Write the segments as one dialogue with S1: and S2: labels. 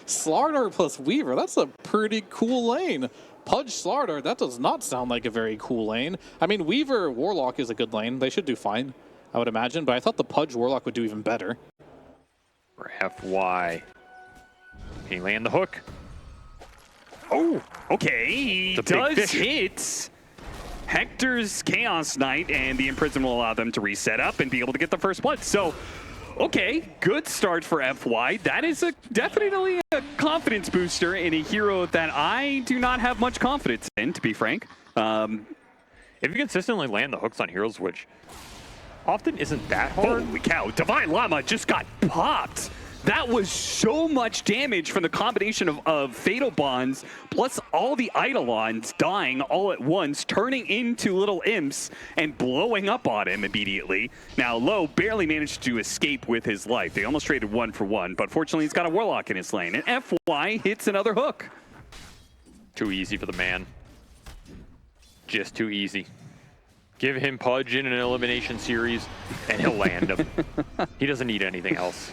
S1: Slardar plus Weaver, that's a pretty cool lane. Pudge Slardar, that does not sound like a very cool lane. I mean, Weaver Warlock is a good lane. They should do fine, I would imagine, but I thought the Pudge Warlock would do even better.
S2: For FY. Can he land the hook? Oh,
S3: okay, he does hit Hector's Chaos Knight, and the Imprison will allow them to reset up and be able to get the first blood. So, okay, good start for FY. That is definitely a confidence booster in a hero that I do not have much confidence in, to be frank.
S2: If you consistently land the hooks on heroes, which often isn't that hard.
S3: Holy cow, Divine Llama just got popped. That was so much damage from the combination of Fatal Bonds, plus all the Eidolons dying all at once, turning into little imps and blowing up on him immediately. Now, Low barely managed to escape with his life. They almost traded 1 for 1, but fortunately he's got a Warlock in his lane. And FY hits another hook.
S2: Too easy for the man. Just too easy. Give him Pudge in an elimination series, and he'll land him. He doesn't need anything else.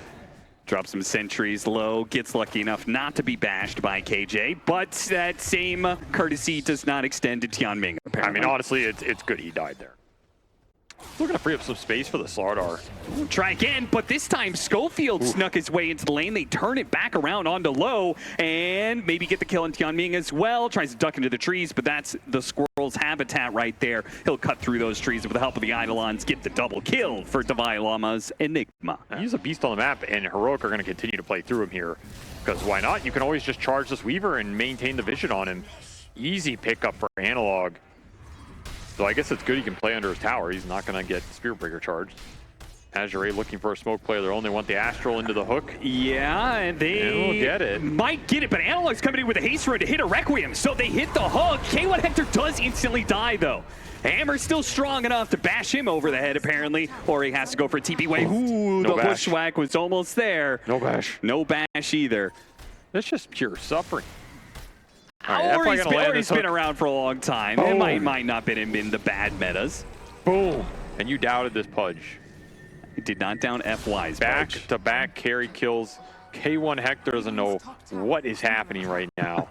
S3: Drops some sentries low, gets lucky enough not to be bashed by KJ, but that same courtesy does not extend to Tianming, apparently.
S2: I mean, honestly, it's good he died there. Still gonna free up some space for the Slardar.
S3: Try again, but this time Schofield snuck his way into the lane. They turn it back around onto Low, and maybe get the kill on Tianming as well. Tries to duck into the trees, but that's the squirrel's habitat right there. He'll cut through those trees with the help of the Eidolons, get the double kill for Divine Llama's Enigma.
S2: He's a beast on the map, and Heroic are gonna continue to play through him here. Because why not? You can always just charge this Weaver and maintain the vision on him. Easy pickup for Analog. So I guess it's good he can play under his tower. He's not going to get Spirit Breaker charged. Azure looking for a smoke play. They only want the Astral into the hook.
S3: Yeah, and they
S2: will get it.
S3: Might get it, but Analog's coming in with a haste run to hit a Requiem. So they hit the hook. K1 Hector does instantly die, though. Hammer's still strong enough to bash him over the head, apparently. Or he has to go for a TP wave. Ooh, no the bash. Bushwhack was almost there.
S2: No bash.
S3: No bash either.
S2: That's just pure suffering.
S3: Right, or he's been around for a long time. It might not been him in the bad metas.
S2: Boom. And you doubted this Pudge.
S3: He did not down FY's
S2: back
S3: Pudge.
S2: to back carry kills. K1 Hector doesn't know what is happening right now.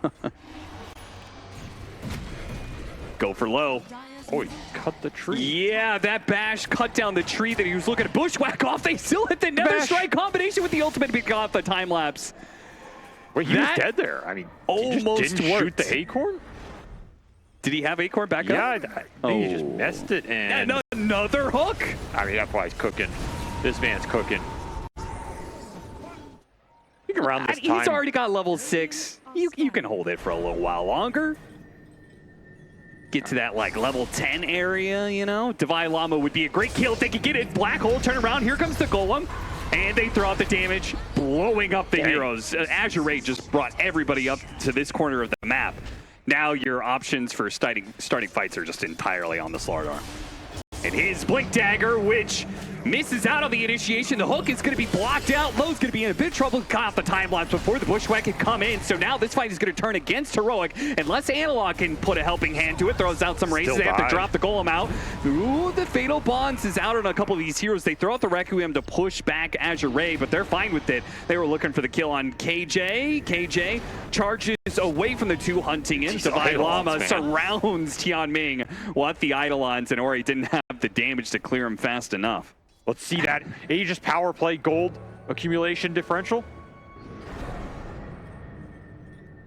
S3: Go for Low.
S2: Oh, he cut the tree.
S3: Yeah, that bash cut down the tree that he was looking to bushwhack off. They still hit the Nether Strike combination with the ultimate to pick off the time lapse.
S2: Wait, he was dead there. I mean,
S3: almost
S2: he just didn't shoot the Acorn?
S3: Did he have Acorn back
S2: up?
S3: Yeah,
S2: I think he just messed it. And
S3: another hook?
S2: I mean, that's why he's cooking. This man's cooking. You can round this time.
S3: He's already got level 6. You can hold it for a little while longer. Get to that, like, level 10 area, you know? Divine Llama would be a great kill if they could get it. Black hole, turn around. Here comes the Golem. And they throw out the damage, blowing up the heroes. Azure just brought everybody up to this corner of the map. Now your options for starting fights are just entirely on the Slardar. And his Blink Dagger, which misses out on the initiation. The hook is going to be blocked out. Low's going to be in a bit of trouble. Cut off the time lapse before the Bushwhack can come in. So now this fight is going to turn against Heroic. Unless Analog can put a helping hand to it, throws out some raises. They have to drop the Golem out. Ooh, the Fatal Bonds is out on a couple of these heroes. They throw out the Requiem to push back Azure, but they're fine with it. They were looking for the kill on KJ. KJ charges away from the two hunting in. Divine Llama surrounds Tianming with the Eidolons, and Ori didn't have the damage to clear him fast enough.
S2: Let's see that Aegis power play gold accumulation differential.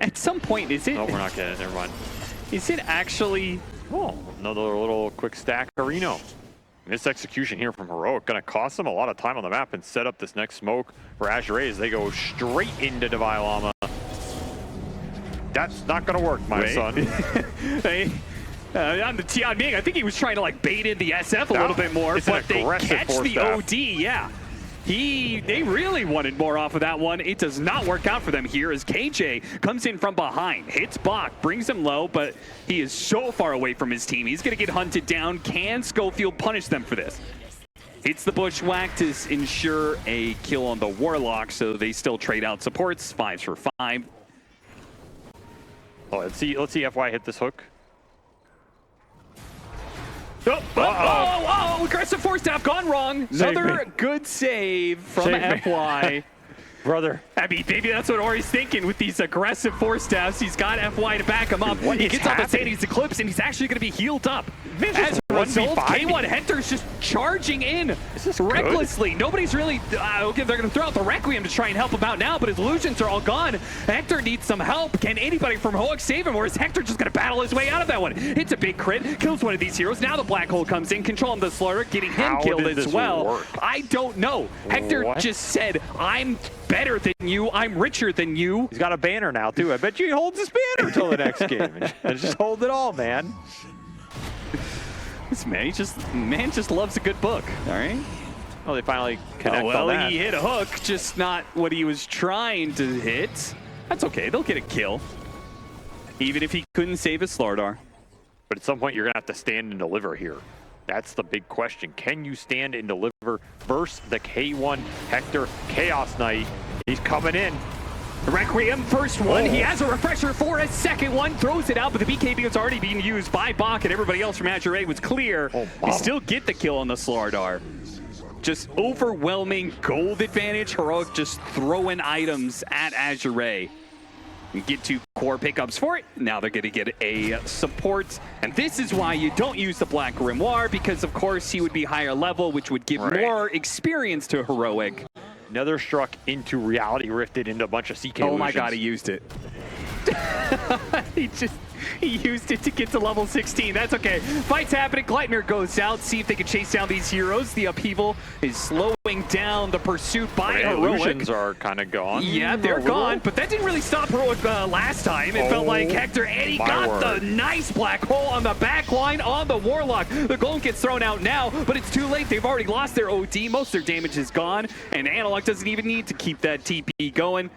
S3: At some point, is it?
S2: No, we're not getting it. Never mind.
S3: Is it actually?
S2: Oh, another little quick stack Reno. This execution here from Heroic going to cost them a lot of time on the map and set up this next smoke for Azure as they go straight into Divine Llama. That's not going to work, my son.
S3: On the Tianming, I think he was trying to like bait in the SF a little bit more, but they catch the OD, yeah. They really wanted more off of that one. It does not work out for them here as KJ comes in from behind, hits Bach, brings him low, but he is so far away from his team. He's going to get hunted down. Can Schofield punish them for this? Hits the Bushwhack to ensure a kill on the Warlock, so they still trade out supports, 5s for 5.
S2: Oh, let's see FY hit this hook.
S3: Oh, aggressive force staff gone wrong. Another good save from FY.
S2: brother.
S3: I mean, maybe that's what Ori's thinking with these aggressive force staffs. He's got FY to back him up.
S2: What
S3: he
S2: is
S3: gets off the
S2: happening?
S3: Sandy's Eclipse, and he's actually going to be healed up.
S2: As
S3: a result,
S2: 1v5?
S3: K1 Hector's just charging in
S2: this
S3: recklessly. Nobody's really... okay, they're going to throw out the Requiem to try and help him out now, but his illusions are all gone. Hector needs some help. Can anybody from Heroic save him, or is Hector just going to battle his way out of that one? It's a big crit, kills one of these heroes. Now the Black Hole comes in, controlling the Slaughter, getting him
S2: How
S3: killed
S2: did
S3: as
S2: this
S3: well.
S2: work?
S3: I don't know. Hector just said, I'm better than you, I'm richer than you.
S2: He's got a banner now, too. I bet you he holds his banner until the next game. And just hold it all, man.
S3: This man just loves a good book, all right?
S2: Oh, they finally connect
S3: well,
S2: on that.
S3: he hit a hook, just not what he was trying to hit. That's okay, they'll get a kill. Even if he couldn't save his Slardar.
S2: But at some point, you're going to have to stand and deliver here. That's the big question. Can you stand and deliver versus the K1 Hector Chaos Knight? He's coming in.
S3: Requiem, first one. He has a refresher for a second one. Throws it out, but the BKB was already being used by Bach, and everybody else from Azure was clear. They still get the kill on the Slardar. Just overwhelming gold advantage. Heroic just throwing items at Azure. Get 2 core pickups for it. Now they're going to get a support. And this is why you don't use the Black Grimoire, because of course he would be higher level, which would give more experience to Heroic.
S2: Another struck into reality, rifted into a bunch of CK
S3: Oh my
S2: illusions.
S3: god, he used it. He used it to get to level 16. That's okay. Fight's happening. Gleitner goes out. See if they can chase down these heroes. The upheaval is slowing down the pursuit by Heroic.
S2: Illusions are kind of gone.
S3: Yeah, they're gone, but that didn't really stop Heroic last time. It felt like Hector, and he got the nice black hole on the back line on the Warlock. The golem gets thrown out now, but it's too late. They've already lost their OD. Most of their damage is gone, and Analog doesn't even need to keep that TP going.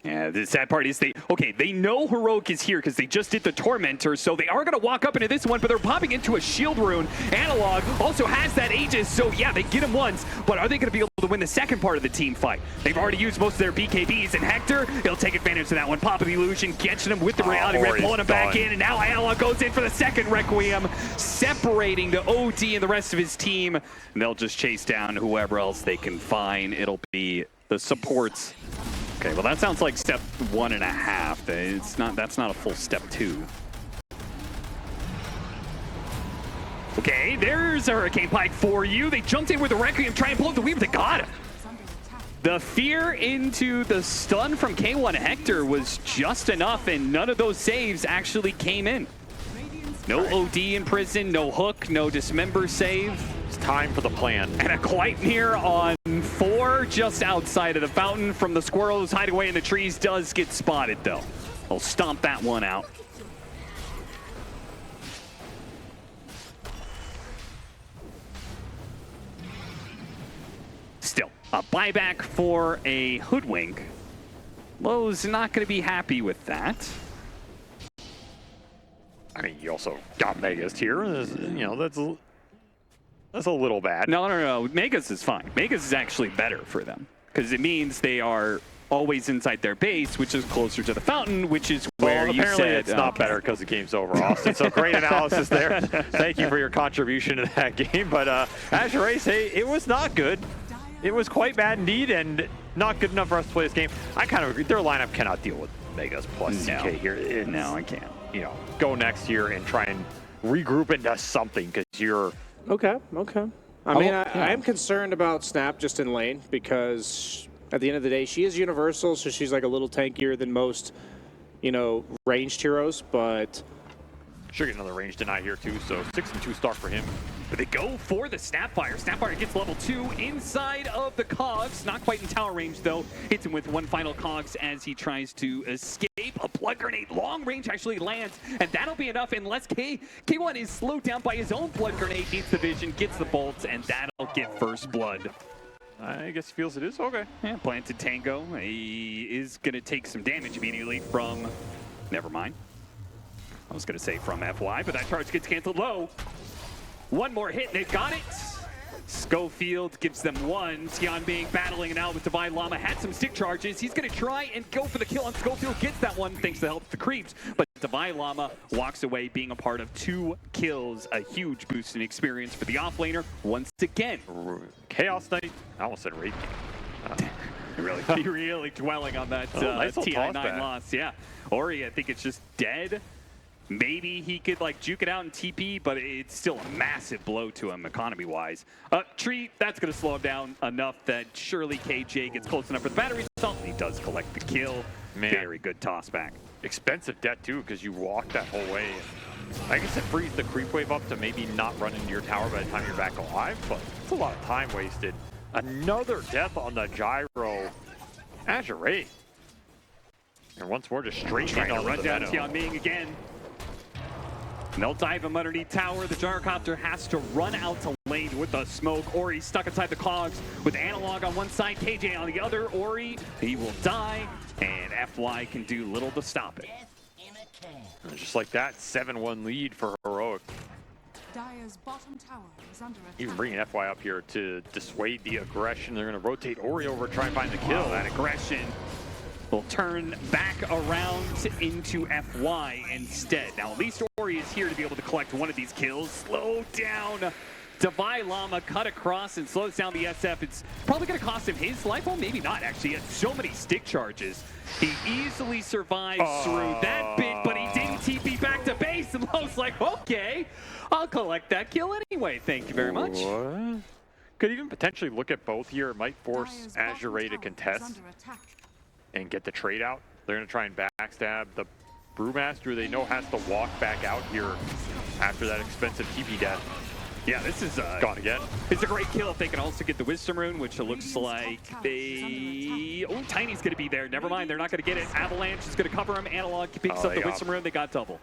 S3: Yeah, the sad part is they know Heroic is here because they just did the Tormentor, so they are going to walk up into this one, but they're popping into a shield rune. Analog also has that Aegis, so yeah, they get him once, but are they going to be able to win the second part of the team fight? They've already used most of their BKBs, and Hector, he'll take advantage of that one. Popping the illusion, catching him with the reality rip, pulling him back in, and now Analog goes in for the second Requiem, separating the OD and the rest of his team. And they'll just chase down whoever else they can find. It'll be the supports. Okay, well that sounds like step 1.5. It's not. That's not a full step 2. Okay, there's a Hurricane Pike for you. They jumped in with the Requiem, try and blow up the Weaver. They got him. The fear into the stun from K1 Hector was just enough, and none of those saves actually came in. No OD in prison, no hook, no dismember save.
S2: It's time for the plan.
S3: And a Gleitner on 4 just outside of the fountain from the squirrels hiding away in the trees does get spotted though. They'll stomp that one out. Still, a buyback for a Hoodwink. Lowe's not going to be happy with that.
S2: I mean, you also got Megas here. You know, that's a little bad.
S3: No. Megas is fine. Megas is actually better for them because it means they are always inside their base, which is closer to the fountain, which is where you
S2: apparently
S3: said
S2: it's not better because the game's over, Austin. So great analysis there. Thank you for your contribution to that game. But Azure Ace, hey, it was not good. It was quite bad indeed, and not good enough for us to play this game. I kind of agree. Their lineup cannot deal with Megas plus CK here.
S3: No, I can't.
S2: You know, go next year and try and regroup into something because you're...
S4: Okay. I mean, I am concerned about Snap just in lane because at the end of the day, she is universal, so she's like a little tankier than most, you know, ranged heroes, but...
S2: Should get another range deny here too, so 6-2 start for him.
S3: But they go for the Snapfire. Snapfire gets level 2 inside of the Cogs. Not quite in tower range, though. Hits him with one final Cogs as he tries to escape. A blood grenade, long range, actually lands. And that'll be enough unless K1 is slowed down by his own blood grenade. Needs the vision, gets the bolts, and that'll get first blood.
S2: I guess he feels it is. Okay.
S3: Yeah, planted Tango. He is going to take some damage immediately from... Never mind. I was going to say from FY, but that charge gets canceled low. One more hit, and they've got it. Schofield gives them one. Tian being battling it out with Divine Llama. Had some stick charges. He's going to try and go for the kill on Schofield. Gets that one thanks to the help of the creeps. But Divine Llama walks away being a part of 2 kills. A huge boost in experience for the offlaner once again.
S2: Chaos Knight. I almost said Raid.
S3: really dwelling on that
S2: nice
S3: TI9 loss. Yeah, Ori, I think it's just dead. Maybe he could like juke it out in TP, but it's still a massive blow to him economy-wise. Tree, that's going to slow him down enough that surely KJ gets close enough for the battery assault, and he does collect the kill.
S2: Man.
S3: Very good toss back.
S2: Expensive debt too, because you walk that whole way. I guess it frees the creep wave up to maybe not run into your tower by the time you're back alive, but it's a lot of time wasted. Another death on the gyro. Azure. And once more, just straight
S3: Trying to
S2: on
S3: run
S2: the
S3: down
S2: Venom.
S3: Tianming again. And they'll dive him underneath tower. The gyrocopter has to run out to lane with the smoke. Ori stuck inside the cogs with Analog on one side, KJ on the other. Ori, he will die, and FY can do little to stop it.
S2: And just like that, 7-1 lead for Heroic.
S5: Dire's bottom tower is under attack.
S2: Even bringing FY up here to dissuade the aggression. They're going to rotate Ori over, try and find the kill.
S3: Wow, that aggression will turn back around into FY instead. Now, at least Ori is here to be able to collect one of these kills. Slow down. Divai Llama cut across and slows down the SF. It's probably going to cost him his life. Well, maybe not, actually. He had so many stick charges. He easily survives through that bit, but he didn't TP back to base. And Lowe's like, okay, I'll collect that kill anyway. Thank you very much.
S2: What? Could even potentially look at both here. It might force
S5: Dire's bottom
S2: Azure to
S5: tower
S2: contest
S5: is under attack.
S2: and get the trade out. They're going to try and backstab the Brewmaster. They know has to walk back out here after that expensive TP death.
S3: Yeah, this is
S2: Gone again.
S3: It's a great kill if they can also get the Wisdom Rune, which it looks like they... Oh, Tiny's going to be there. Never mind, they're not going to get it. Avalanche is going to cover him. Analog picks up the Wisdom Rune. They got double.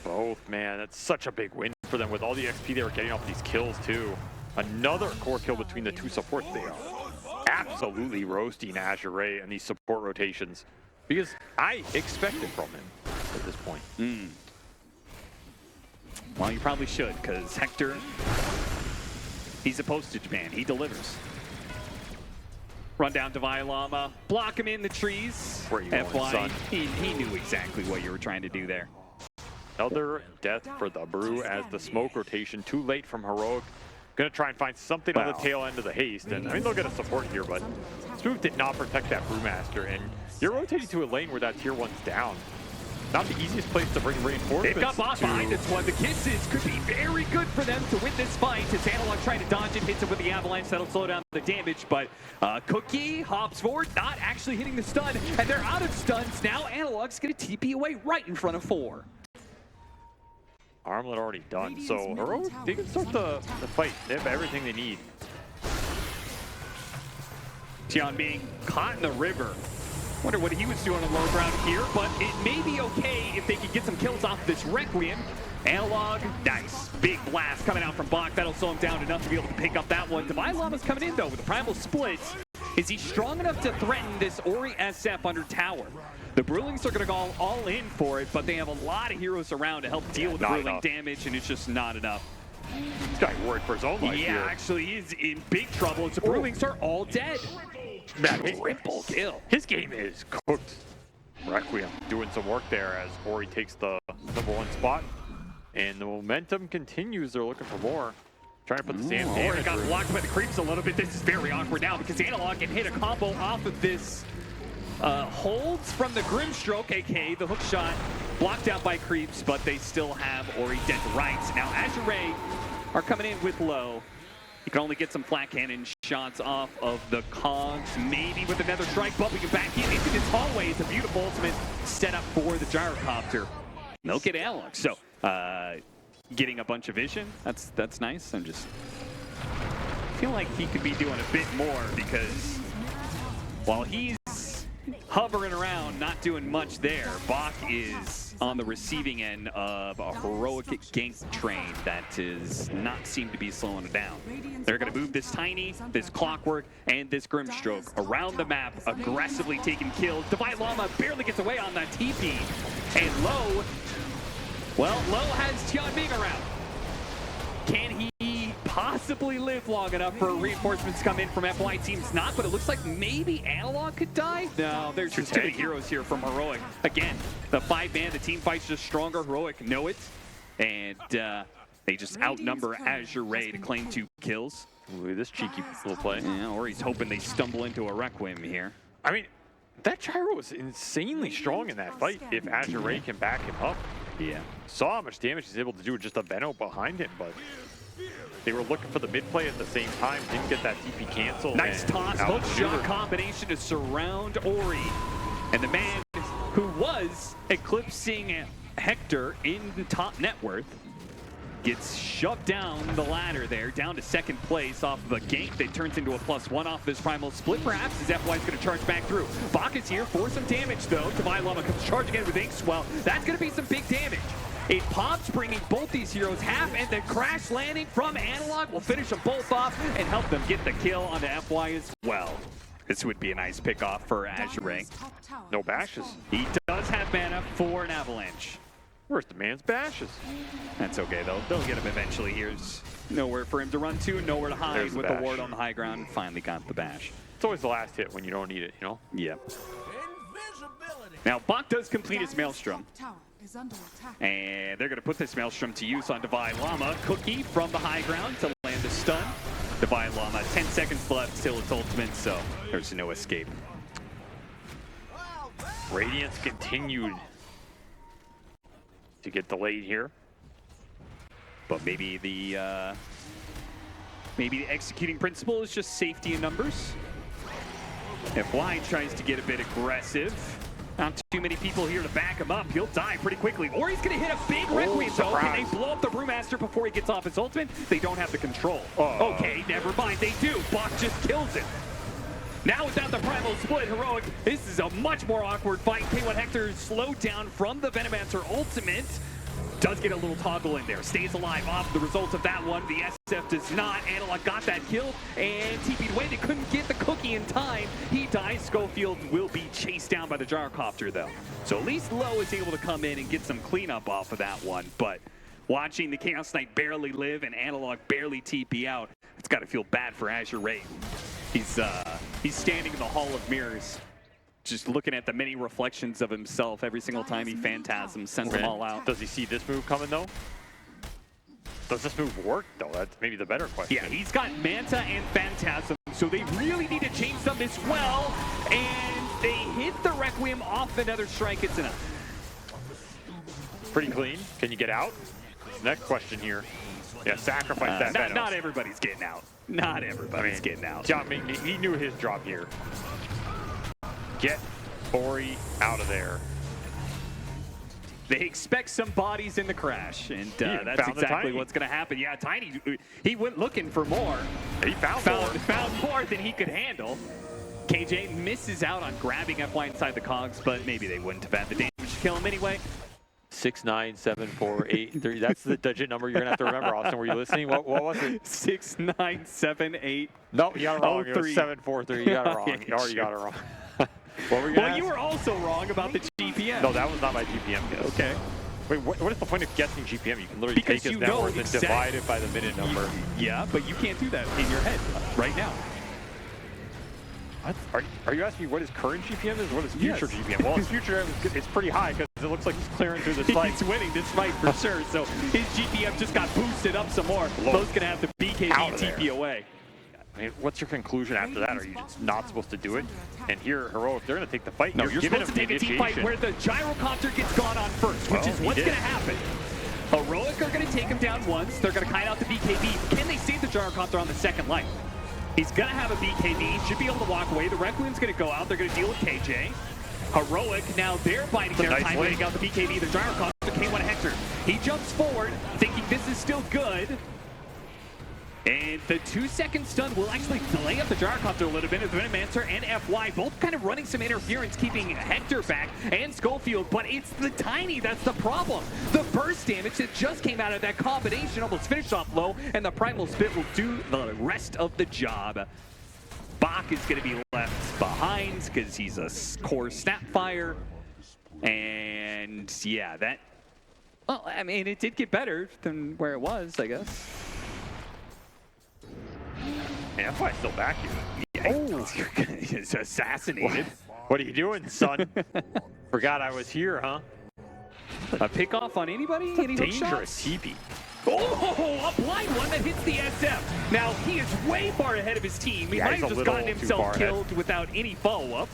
S2: Both, man. That's such a big win for them with all the XP they were getting off these kills, too. Another core kill between the two supports. They are absolutely roasting Azure and these support rotations because I expect it from him at this point.
S3: Well, you probably should, because Hector, he's a postage man. He delivers. Run down Divai Llama, block him in the trees.
S2: Where you going,
S3: FY,
S2: son?
S3: he knew exactly what you were trying to do there.
S2: Another death for the Brew as the smoke rotation. Too late from Heroic. Gonna try and find something on the tail end of the haste. And I mean, they'll get a support here, but Smooth did not protect that Brewmaster. And you're rotating to a lane where that tier 1's down. Not the easiest place to bring reinforcements.
S3: They've got boss behind this one. The kisses could be very good for them to win this fight. As Analog trying to dodge it, hits him with the avalanche. That'll slow down the damage. But Cookie hops forward, not actually hitting the stun. And they're out of stuns. Now Analog's going to TP away right in front of 4.
S2: Armlet already done. So Heroic, they can start the fight. They have everything they need.
S3: Tian being caught in the river. Wonder what he was doing on low ground here, but it may be okay if they can get some kills off this Requiem. Analog, nice. Big blast coming out from Bach. That'll slow him down enough to be able to pick up that one. Divai Llama's coming in, though, with the Primal Split. Is he strong enough to threaten this Ori SF under tower? The Brewlings are going to go all in for it, but they have a lot of heroes around to help deal with the Brewling damage, and it's just not enough.
S2: This guy worried for his own life here.
S3: Yeah, actually, he's in big trouble. The Brewlings are all dead. Triple kill.
S2: His game is cooked. Requiem doing some work there as Ori takes the #1 spot. And the momentum continues. They're looking for more. Trying to put the same damage.
S3: Ori got blocked by the creeps a little bit. This is very awkward now because Analog can hit a combo off of this holds from the Grimstroke, aka the hook shot, blocked out by creeps, but they still have Ori dead to rights. Now Azure are coming in with low. You can only get some flat cannon shots off of the cogs, maybe with another strike, but we can back in into this hallway. It's a beautiful ultimate setup for the gyrocopter. They'll get Analog. So, getting a bunch of vision, that's nice. I'm just feel like he could be doing a bit more because while he's hovering around, not doing much there, Bach is on the receiving end of a heroic gank train that does not seem to be slowing it down. They're going to move this Tiny, this Clockwork, and this Grimstroke around the map, aggressively taking kills. Divai Llama barely gets away on that TP. And Low, well, Low has Tian Ming around. Can he possibly live long enough for reinforcements to come in from FY? Seems not, but it looks like maybe Analog could die. No, there's just too many heroes here from Heroic. Again, the 5-man, the team fight's just stronger. Heroic know it. And They just outnumber Azure Ray to claim 2 kills.
S2: Ooh, this cheeky little play.
S3: Yeah, or he's hoping they stumble into a Requiem here.
S2: I mean, that gyro was insanely strong in that fight if Azure Ray can back him up.
S3: Yeah.
S2: Saw how much damage he's able to do with just a Veno behind him, but they were looking for the mid play at the same time. Didn't get that TP cancel.
S3: Nice toss, hook shot combination to surround Ori. And the man who was eclipsing Hector in the top net worth gets shoved down the ladder there, down to 2nd place off of a gank that turns into a +1 off of his primal split. Perhaps as FY is going to charge back through. Bak is here for some damage though. Divine Llama comes charging in with Inkswell. That's going to be some big damage. It pops, bringing both these heroes half, and the crash landing from Analog will finish them both off and help them get the kill onto FY as well. This would be a nice pick off for Azure Ray.
S2: No bashes.
S3: He does have mana for an Avalanche.
S2: Where's the man's bashes?
S3: That's okay though. They'll get him eventually. Here's nowhere for him to run to, nowhere to hide with the ward on the high ground. Finally got the bash.
S2: It's always the last hit when you don't need it, you know?
S3: Yep. Now Bak does complete his Maelstrom. And they're going to put this Maelstrom to use on Divine Llama. Cookie from the high ground to land the stun. Divine Llama, 10 seconds left, still its ultimate, so there's no escape.
S2: Radiance continued to get delayed here.
S3: But maybe the executing principle is just safety in numbers. FY tries to get a bit aggressive. Not too many people here to back him up. He'll die pretty quickly. Or he's going to hit a big Requiem. So can they blow up the Brewmaster before he gets off his ultimate? They don't have the control. Okay, never mind. They do. Bak just kills it. Now without the primal split, Heroic, this is a much more awkward fight. K1 Hector slowed down from the Venomancer ultimate. Does get a little toggle in there. Stays alive off the results of that one. The SF does not. Analog got that kill and TP'd away. They couldn't get the cookie in time. He dies. Schofield will be chased down by the gyrocopter though. So at least Low is able to come in and get some cleanup off of that one. But watching the Chaos Knight barely live and Analog barely TP out, it's got to feel bad for Azure Ray. He's standing in the Hall of Mirrors, just looking at the many reflections of himself every single time he phantasms, sends them all out.
S2: Does he see this move coming though? Does this move work though? That's maybe the better question.
S3: Yeah, he's got Manta and Phantasm, so they really need to change them as well. And they hit the Requiem off another strike. It's enough.
S2: Pretty clean. Can you get out? Next question here. Yeah, sacrifice that Venom.
S3: Not everybody's getting out. Not everybody's getting out.
S2: I mean, he knew his job here. Get Ori out of there.
S3: They expect some bodies in the crash, and that's exactly what's going to happen. Yeah, Tiny, he went looking for more.
S2: He found
S3: more than he could handle. KJ misses out on grabbing FY inside the cogs, but maybe they wouldn't have had the damage to kill him anyway.
S2: 69748. That's the digit number you're gonna have to remember. Austin, were you listening? What was it?
S3: 6978.
S2: No, you got it wrong. It was 743. You got it wrong. You already got it wrong. What were you
S3: you were also wrong about the GPM.
S2: No, that was not my GPM guess.
S3: Okay.
S2: Wait, what is the point of guessing GPM? You can literally take his net worth and divide it by the minute number.
S3: Yeah, but you can't do that in your head right now.
S2: What? Are you asking me what his current GPM is? What is future GPM? Well, his future it's pretty high because it looks like he's clearing through this fight.
S3: He's winning this fight for sure. So his GPM just got boosted up some more. Lowe's gonna have to BKB TP away.
S2: I mean, what's your conclusion after that? Are you just not supposed to do it? And here, Heroic, they're going to take the fight.
S3: No, you're supposed to take a team fight where the gyrocopter gets gone on first, which is what's going to happen. Heroic are going to take him down once. They're going to kite out the BKB. Can they save the gyrocopter on the second life? He's going to have a BKB. Should be able to walk away. The Requiem's going to go out. They're going to deal with KJ. Heroic, now they're biding their time waiting out the BKB. The gyrocopter, K1 Hector. He jumps forward, thinking this is still good. And the 2-second stun will actually delay up the gyrocopter a little bit. The Venomancer and FY both kind of running some interference, keeping Hector back and Schofield, but it's the Tiny that's the problem. The burst damage that just came out of that combination almost finished off Low, and the Primal Spit will do the rest of the job. Bak is going to be left behind because he's a core Snapfire. And yeah, that, well, I mean, it did get better than where it was, I guess.
S2: Yeah, FY's still back here.
S3: Yeah, oh, he's assassinated.
S2: What are you doing, son? Forgot I was here, huh?
S3: A pick off on anybody? Any
S2: dangerous TP.
S3: Oh, a blind one that hits the SF. Now, he is way far ahead of his team. He
S2: Yeah,
S3: might
S2: he's
S3: have
S2: a
S3: just
S2: little
S3: gotten
S2: too
S3: himself
S2: far
S3: killed without any follow-up.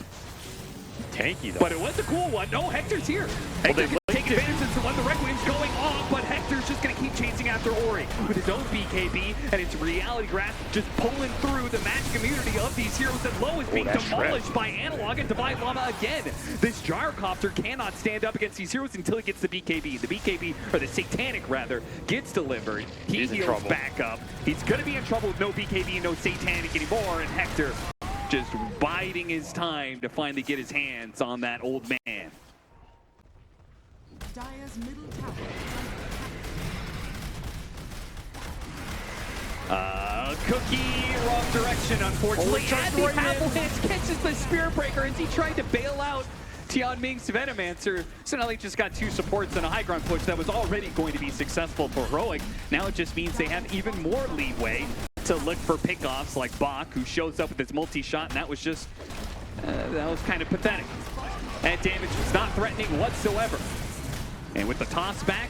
S2: Tanky, though.
S3: But it was a cool one. No, Hector's here.
S2: Well,
S3: Hector
S2: they
S3: can take
S2: linked it.
S3: advantage of when the Requiem's going off, but Hector's just going to keep chasing after Ori with his own BKB, and it's Reality Grasp just pulling through the magic immunity of these heroes, and Low is being
S2: that
S3: demolished
S2: shred.
S3: by Analog and Divine Llama again. This Gyrocopter cannot stand up against these heroes until he gets the BKB. The BKB, or the Satanic rather, gets delivered. He
S2: He's in
S3: heals
S2: trouble.
S3: back up. He's going to be in trouble with no BKB and no Satanic anymore, and Hector just biding his time to finally get his hands on that old man.
S5: Dire's middle tower is under attack.
S3: Cookie, wrong direction, unfortunately. And the Avalanche catches the Spirit Breaker as he tried to bail out Tian Ming's Venomancer. So now they just got 2 supports and a high ground push that was already going to be successful for Heroic. Now it just means they have even more leeway to look for pickoffs like Bach, who shows up with his multi-shot, and that was just, that was kind of pathetic. That damage was not threatening whatsoever. And with the toss back,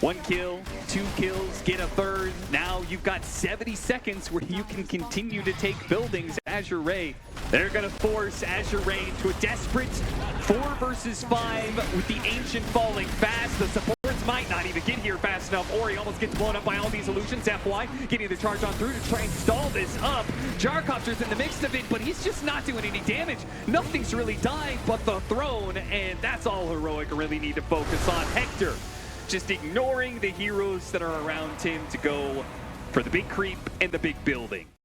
S3: 1 kill, 2 kills, get a 3rd. Now you've got 70 seconds where you can continue to take buildings. Azure Ray, they're going to force Azure Ray into a desperate 4 versus 5 with the Ancient falling fast. The supports might not even get here fast enough. Ori almost gets blown up by all these illusions. FY getting the charge on through to try and stall this up. Gyrocopter's in the mix of it, but he's just not doing any damage. Nothing's really died but the throne, and that's all Heroic really need to focus on. Hector just ignoring the heroes that are around him to go for the big creep and the big building.